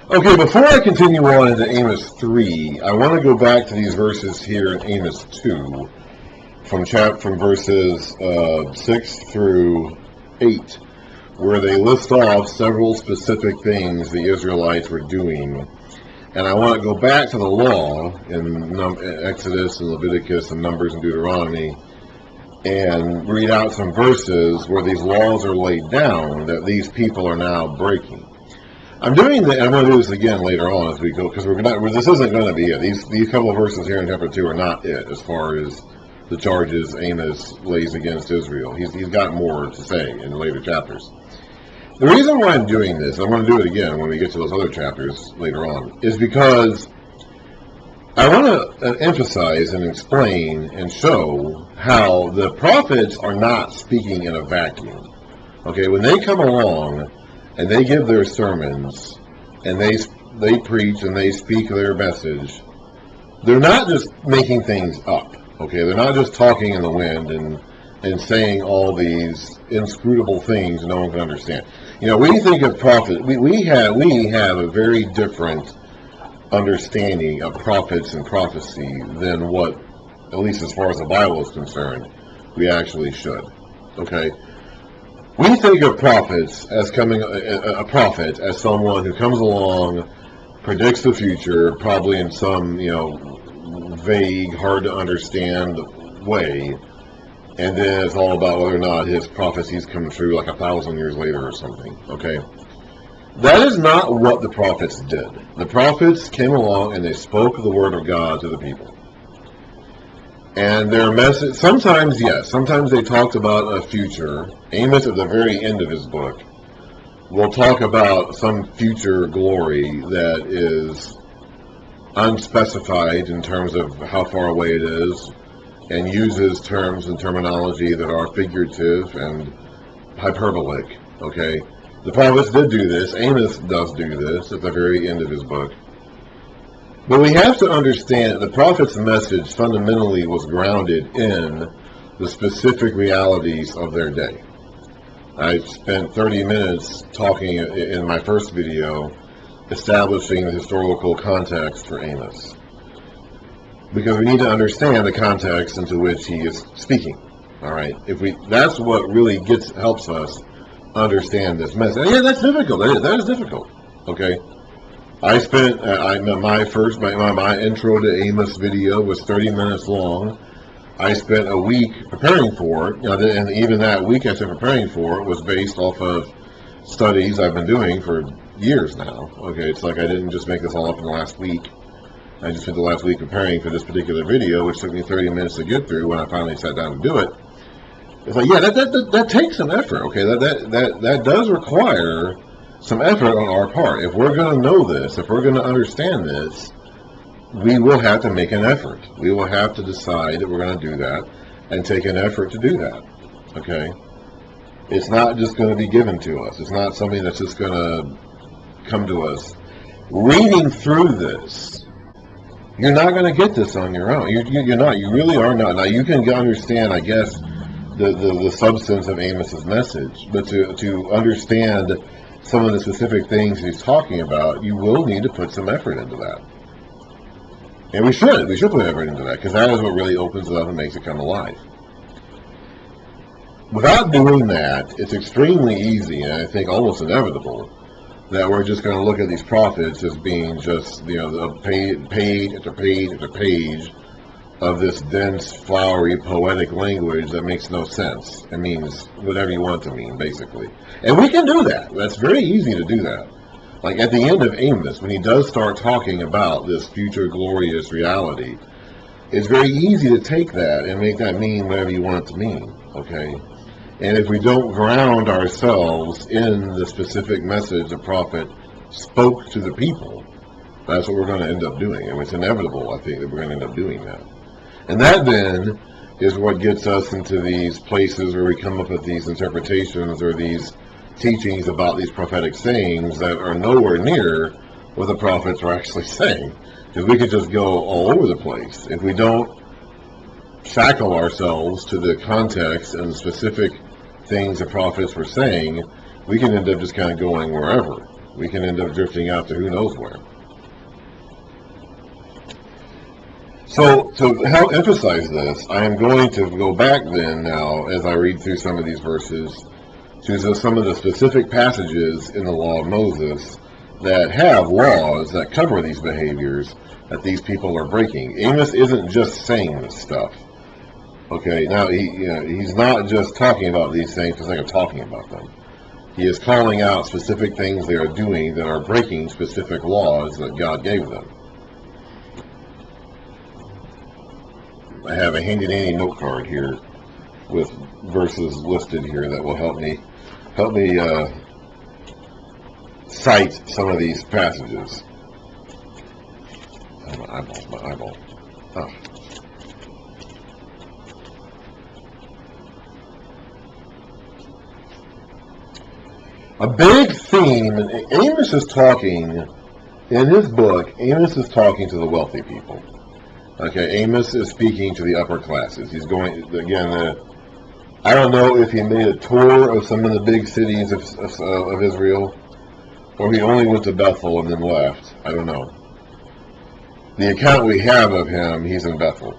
Okay, before I continue on into Amos 3, I want to go back to these verses here in Amos 2, from verses 6 through 8, where they list off several specific things the Israelites were doing. And I want to go back to the law in Exodus and Leviticus and Numbers and Deuteronomy and read out some verses where these laws are laid down that these people are now breaking. I'm going to do this again later on as we go, because this isn't going to be it. These couple of verses here in chapter 2 are not it as far as the charges Amos lays against Israel. He's got more to say in later chapters. The reason why I'm doing this, I'm going to do it again when we get to those other chapters later on, is because I want to emphasize and explain and show how the prophets are not speaking in a vacuum. Okay, when they come along and they give their sermons and they preach and they speak their message, they're not just making things up. Okay, they're not just talking in the wind and saying all these inscrutable things no one can understand. You know, when you think of prophet, we have a very different understanding of prophets and prophecy than what, at least as far as the Bible is concerned, we actually should. Okay, we think of prophets as a prophet as someone who comes along, predicts the future, probably in some vague, hard to understand way, and then it's all about whether or not his prophecies come true like 1,000 years later or something. Okay, that is not what the prophets did. The prophets came along and they spoke the word of God to the people. And their message, sometimes, yes, sometimes they talked about a future. Amos, at the very end of his book, will talk about some future glory that is unspecified in terms of how far away it is, and uses terms and terminology that are figurative and hyperbolic. Okay, the prophets did do this. Amos does do this at the very end of his book. But we have to understand the prophet's message fundamentally was grounded in the specific realities of their day. I spent 30 minutes talking in my first video establishing the historical context for Amos, because we need to understand the context into which he is speaking. All right, that's what really helps us understand this message. And yeah, that's difficult. That is difficult. Okay. I spent my intro to Amos video was 30 minutes long. I spent a week preparing for it, and even that week I spent preparing for it was based off of studies I've been doing for years now. Okay, it's like I didn't just make this all up in the last week. I just spent the last week preparing for this particular video, which took me 30 minutes to get through when I finally sat down to do it. It's like, yeah, that takes some effort. Okay, that does require some effort on our part. If we're going to know this, if we're going to understand this, we will have to make an effort. We will have to decide that we're going to do that and take an effort to do that. Okay? It's not just going to be given to us. It's not something that's just going to come to us. Reading through this, you're not going to get this on your own. You're not. You really are not. Now, you can understand, I guess, the substance of Amos's message, but to understand some of the specific things he's talking about, you will need to put some effort into that. And we should put effort into that, because that is what really opens it up and makes it come alive. Without doing that, it's extremely easy, and I think almost inevitable, that we're just going to look at these prophets as being just, a page after page after page of this dense, flowery, poetic language that makes no sense. It means whatever you want it to mean, basically. And we can do that. That's very easy to do that. Like at the end of Amos, when he does start talking about this future glorious reality, it's very easy to take that and make that mean whatever you want it to mean, okay? And if we don't ground ourselves in the specific message the prophet spoke to the people, that's what we're going to end up doing. And it's inevitable, I think, that we're going to end up doing that. And that then is what gets us into these places where we come up with these interpretations or these teachings about these prophetic sayings that are nowhere near what the prophets are actually saying. Because we could just go all over the place. If we don't shackle ourselves to the context and the specific things the prophets were saying, we can end up just kind of going wherever. We can end up drifting out to who knows where. So, to help emphasize this, I am going to go back then now, as I read through some of these verses, to some of the specific passages in the law of Moses that have laws that cover these behaviors that these people are breaking. Amos isn't just saying this stuff. Okay, now he's not just talking about these things for the sake of talking about them. He is calling out specific things they are doing that are breaking specific laws that God gave them. I have a handy-dandy note card here with verses listed here that will help me cite some of these passages. My eyeball. Oh. A big theme, and Amos is talking, in his book, Amos is talking to the wealthy people. Okay, Amos is speaking to the upper classes. He's going, again, I don't know if he made a tour of some of the big cities of Israel, or he only went to Bethel and then left. I don't know. The account we have of him, he's in Bethel.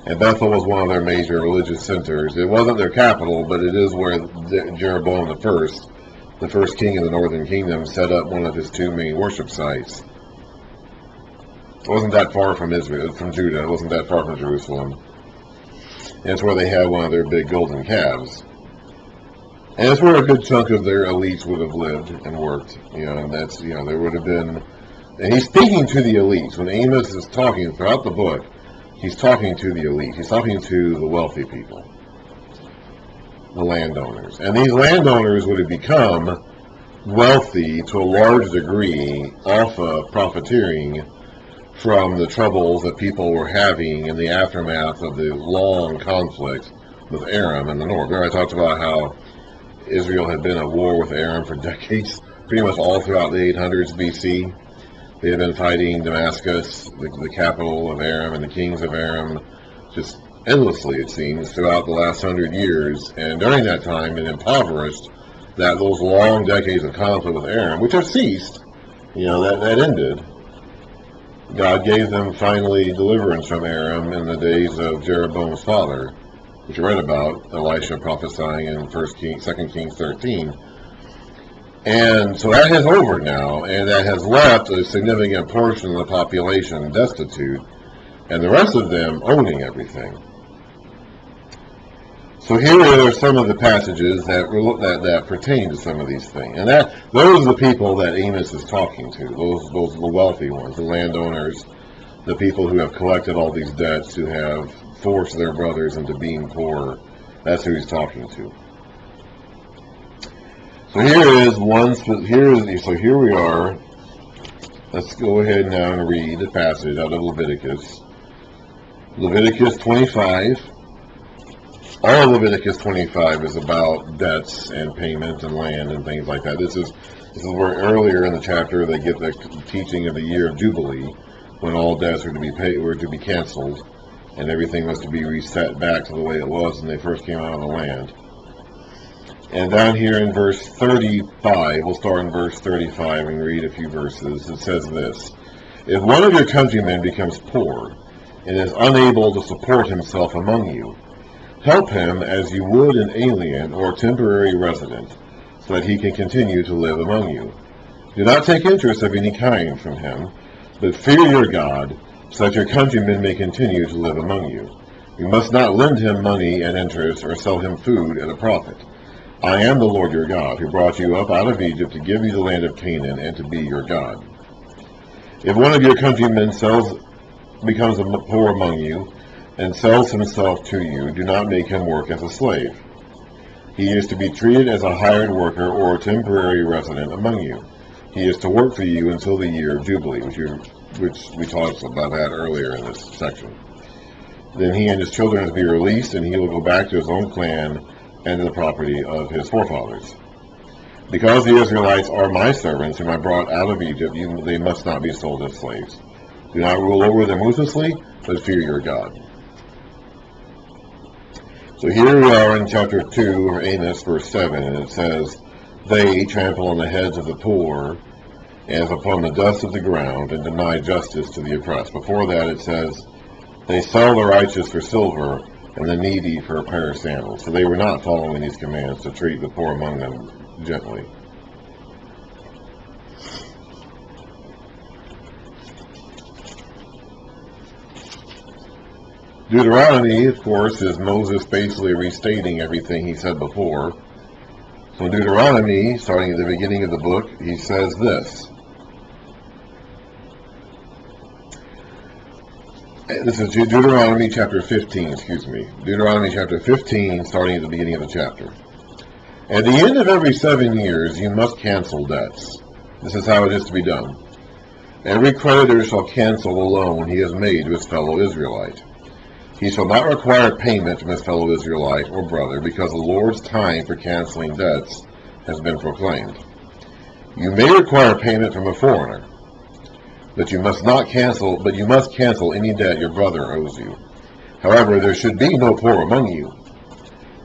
And Bethel was one of their major religious centers. It wasn't their capital, but it is where Jeroboam the first king of the northern kingdom, set up one of his two main worship sites. It wasn't that far from Israel, from Judah. It wasn't that far from Jerusalem. And it's where they had one of their big golden calves. And it's where a good chunk of their elites would have lived and worked. And that's, there would have been... And he's speaking to the elites. When Amos is talking throughout the book, he's talking to the elite. He's talking to the wealthy people, the landowners. And these landowners would have become wealthy to a large degree off of profiteering from the troubles that people were having in the aftermath of the long conflict with Aram in the north. Remember I talked about how Israel had been at war with Aram for decades, pretty much all throughout the 800s BC. They had been fighting Damascus, the capital of Aram, and the kings of Aram, just endlessly, it seems, throughout the last 100 years. And during that time, it impoverished those long decades of conflict with Aram, which have ceased. That ended. God gave them finally deliverance from Aram in the days of Jeroboam's father, which you read about, Elisha prophesying in 2 Kings 13. And so that is over now, and that has left a significant portion of the population destitute, and the rest of them owning everything. So here are some of the passages that pertain to some of these things. And those are the people that Amos is talking to, those the wealthy ones, the landowners, the people who have collected all these debts, who have forced their brothers into being poor. That's who he's talking to. So here we are. Let's go ahead now and read the passage out of Leviticus. Leviticus 25. All of Leviticus 25 is about debts and payment and land and things like that. This is where earlier in the chapter they get the teaching of the year of Jubilee, when all debts were to be canceled, and everything was to be reset back to the way it was when they first came out of the land. And down here in verse 35, we'll start in verse 35 and read a few verses. It says this: If one of your countrymen becomes poor and is unable to support himself among you, help him as you would an alien or temporary resident, so that he can continue to live among you. Do not take interest of any kind from him, but fear your God, so that your countrymen may continue to live among you. You must not lend him money at interest or sell him food at a profit. I am the Lord your God, who brought you up out of Egypt to give you the land of Canaan and to be your God. If one of your countrymen becomes poor among you, and sells himself to you, do not make him work as a slave. He is to be treated as a hired worker or a temporary resident among you. He is to work for you until the year of Jubilee, which we talked about that earlier in this section. Then he and his children will be released, and he will go back to his own clan and to the property of his forefathers. Because the Israelites are my servants, whom I brought out of Egypt, they must not be sold as slaves. Do not rule over them ruthlessly, but fear your God. So here we are in chapter 2 of Amos, verse 7, and it says, They trample on the heads of the poor as upon the dust of the ground, and deny justice to the oppressed. Before that it says, they sell the righteous for silver, and the needy for a pair of sandals. So they were not following these commands to treat the poor among them gently. Deuteronomy, of course, is Moses basically restating everything he said before. So in Deuteronomy, starting at the beginning of the book, he says this. This is Deuteronomy chapter 15, Deuteronomy chapter 15, starting at the beginning of the chapter. At the end of every 7 years, you must cancel debts. This is how it is to be done. Every creditor shall cancel the loan he has made to his fellow Israelite. He shall not require payment from his fellow Israelite or brother, because the Lord's time for canceling debts has been proclaimed. You may require payment from a foreigner, but you must cancel any debt your brother owes you. However, there should be no poor among you.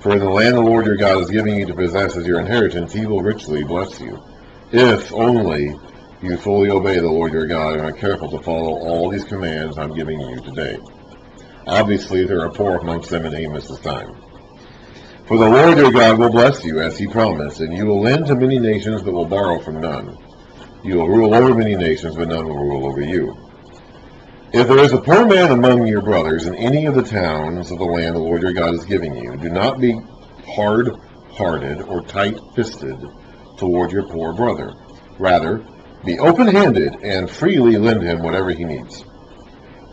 For in the land the Lord your God is giving you to possess as your inheritance, he will richly bless you, if only you fully obey the Lord your God and are careful to follow all these commands I'm giving you today. Obviously, there are poor amongst them in Amos' time. For the Lord your God will bless you, as he promised, and you will lend to many nations but will borrow from none. You will rule over many nations, but none will rule over you. If there is a poor man among your brothers in any of the towns of the land the Lord your God is giving you, do not be hard-hearted or tight-fisted toward your poor brother. Rather, be open-handed and freely lend him whatever he needs.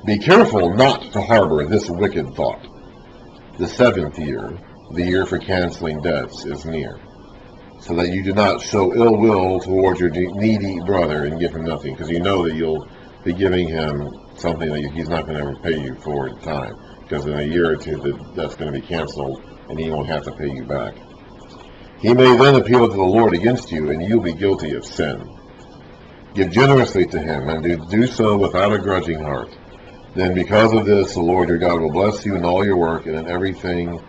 Be careful not to harbor this wicked thought. The 7th year, the year for canceling debts, is near, so that you do not show ill will towards your needy brother and give him nothing, because you know that you'll be giving him something that he's not going to ever pay you for in time, because in a year or two that's going to be canceled and he won't have to pay you back. He may then appeal to the Lord against you, and you'll be guilty of sin. Give generously to him, and do so without a grudging heart. Then because of this, the Lord your God will bless you in all your work and in everything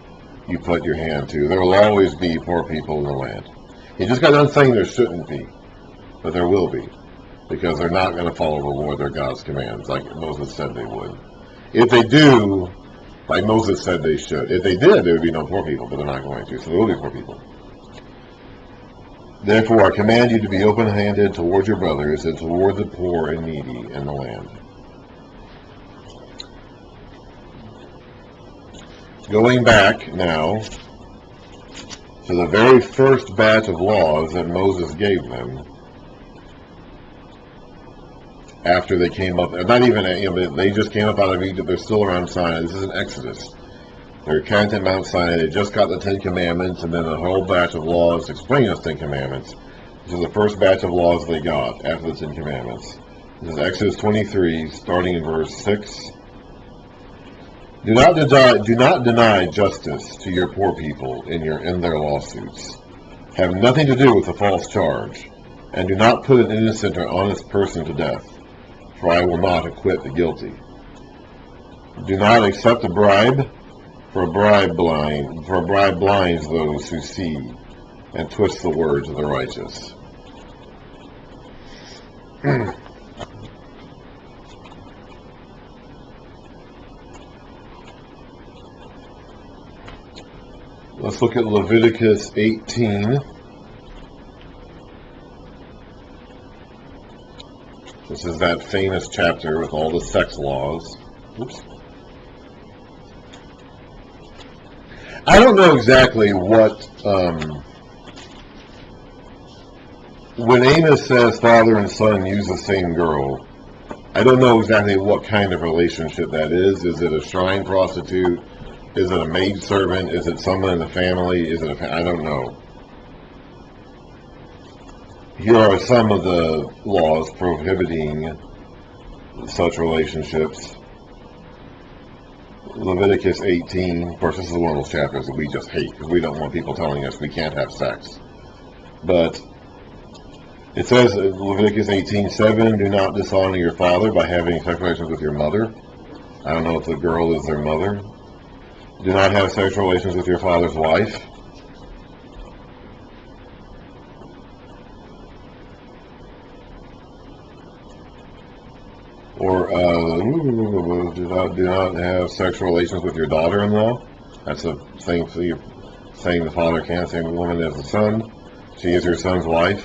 you put your hand to. There will always be poor people in the land. He just got done saying there shouldn't be, but there will be, because they're not going to follow the Lord their God's commands like Moses said they would. If they do, like Moses said they should. If they did, there would be no poor people, but they're not going to, so there will be poor people. Therefore, I command you to be open-handed toward your brothers and toward the poor and needy in the land. Going back now to the very first batch of laws that Moses gave them after they came up, not even, they just came up out of Egypt, they're still around Sinai. This is an Exodus. They're camped at Mount Sinai, they just got the 10 Commandments, and then a whole batch of laws to explain those 10 Commandments. This is the first batch of laws they got after the 10 Commandments. This is Exodus 23, starting in verse 6. Do not deny justice to your poor people in their lawsuits. Have nothing to do with a false charge, and do not put an innocent or honest person to death, for I will not acquit the guilty. Do not accept a bribe, for a bribe blinds those who see, and twists the words of the righteous. Let's look at Leviticus 18. This is that famous chapter with all the sex laws. Oops. I don't know exactly what, when Amos says father and son use the same girl, I don't know exactly what kind of relationship that is. Is it a shrine prostitute? Is it a maid servant? Is it someone in the family? I don't know. Here are some of the laws prohibiting such relationships. Leviticus 18. Of course, this is one of those chapters that we just hate because we don't want people telling us we can't have sex. But it says in Leviticus 18:7, do not dishonor your father by having sexual relations with your mother. I don't know if the girl is their mother. Do not have sexual relations with your father's wife. Or do not have sexual relations with your daughter-in-law. That's the thing. So you're saying the father can't say the woman is the son. She is your son's wife.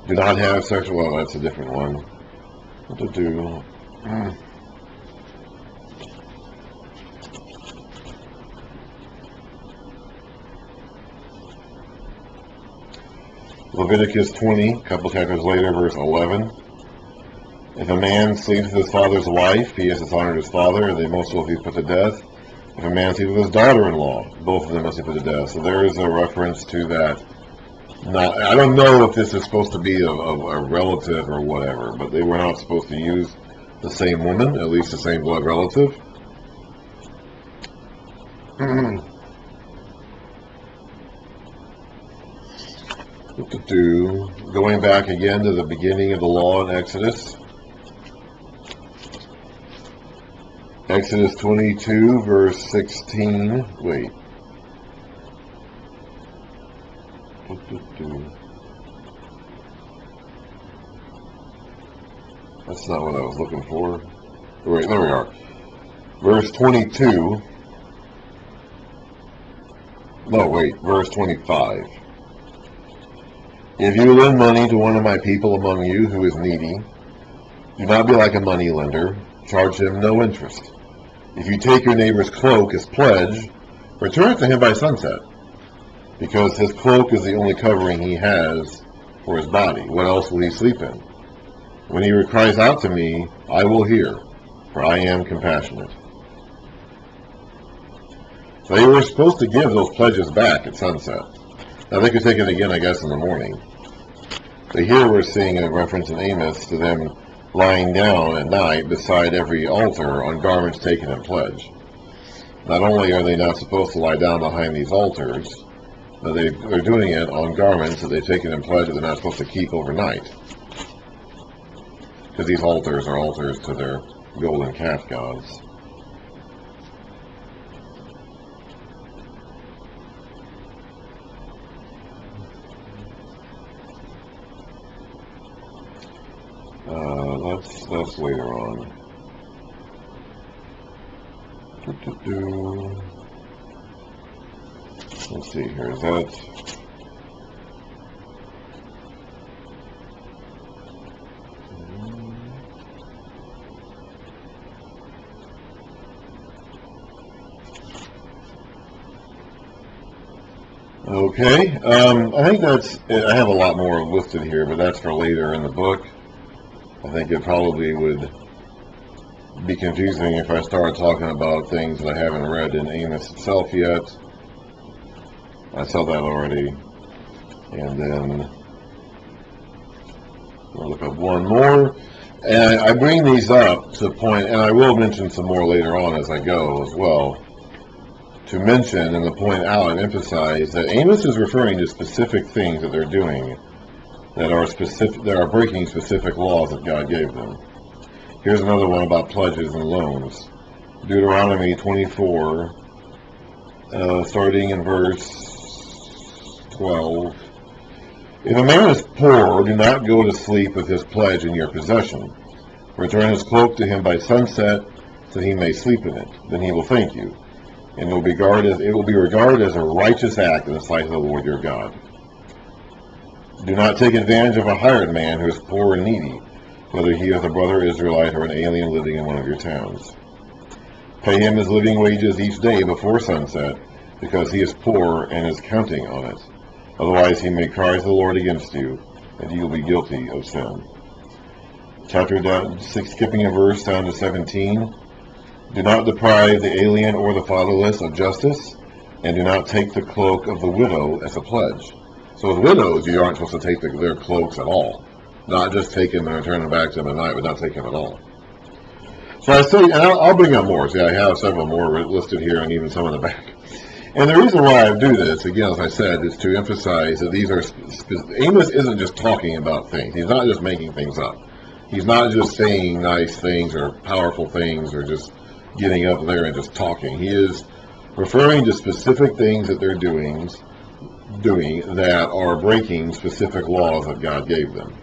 Do not have sexual. Well, that's a different one. What to do? Leviticus 20, a couple chapters later, verse 11. If a man sleeps with his father's wife, he has dishonored his father, and they most will be put to death. If a man sleeps with his daughter-in-law, both of them must be put to death. So there is a reference to that. Now, I don't know if this is supposed to be a relative or whatever, but they were not supposed to use the same woman, at least the same blood relative. What to do? Going back again to the beginning of the law in Exodus. Exodus 22, verse 16. Wait. What to do? That's not what I was looking for. Wait, there we are. Verse 22. No, wait. Verse 25. If you lend money to one of my people among you who is needy, do not be like a money lender. Charge him no interest. If you take your neighbor's cloak as pledge, return it to him by sunset, because his cloak is the only covering he has for his body. What else will he sleep in? When he cries out to me, I will hear, for I am compassionate. So they were supposed to give those pledges back at sunset. Now they could take it again, I guess, in the morning. But here we're seeing a reference in Amos to them lying down at night beside every altar on garments taken in pledge. Not only are they not supposed to lie down behind these altars, but they're doing it on garments that they've taken in pledge that they're not supposed to keep overnight. Because these altars are altars to their golden calf gods. That's later on. Let's see here. Is that... Okay. I think that's... I have a lot more listed here, but that's for later in the book. I think it probably would be confusing if I started talking about things that I haven't read in Amos itself yet. I saw that already. And then I'll look up one more. And I bring these up to point, and I will mention some more later on as I go as well, to mention and to point out and emphasize that Amos is referring to specific things that they're doing that are breaking specific laws that God gave them. Here's another one about pledges and loans. Deuteronomy 24, starting in verse 12. If a man is poor, do not go to sleep with his pledge in your possession. Return his cloak to him by sunset, so he may sleep in it. Then he will thank you, and it will be regarded as a righteous act in the sight of the Lord your God. Do not take advantage of a hired man who is poor and needy, whether he is a brother Israelite or an alien living in one of your towns. Pay him his living wages each day before sunset, because he is poor and is counting on it. Otherwise he may cry to the Lord against you, and you will be guilty of sin. Chapter 6, skipping a verse down to 17. Do not deprive the alien or the fatherless of justice, and do not take the cloak of the widow as a pledge. So with widows, you aren't supposed to take their cloaks at all. Not just take them and return them back to them at night, but not take them at all. So I say, and I'll bring up more. See, I have several more listed here and even some in the back. And the reason why I do this, again, as I said, is to emphasize that these are... Amos isn't just talking about things. He's not just making things up. He's not just saying nice things or powerful things or just getting up there and just talking. He is referring to specific things that they're doing that are breaking specific laws that God gave them.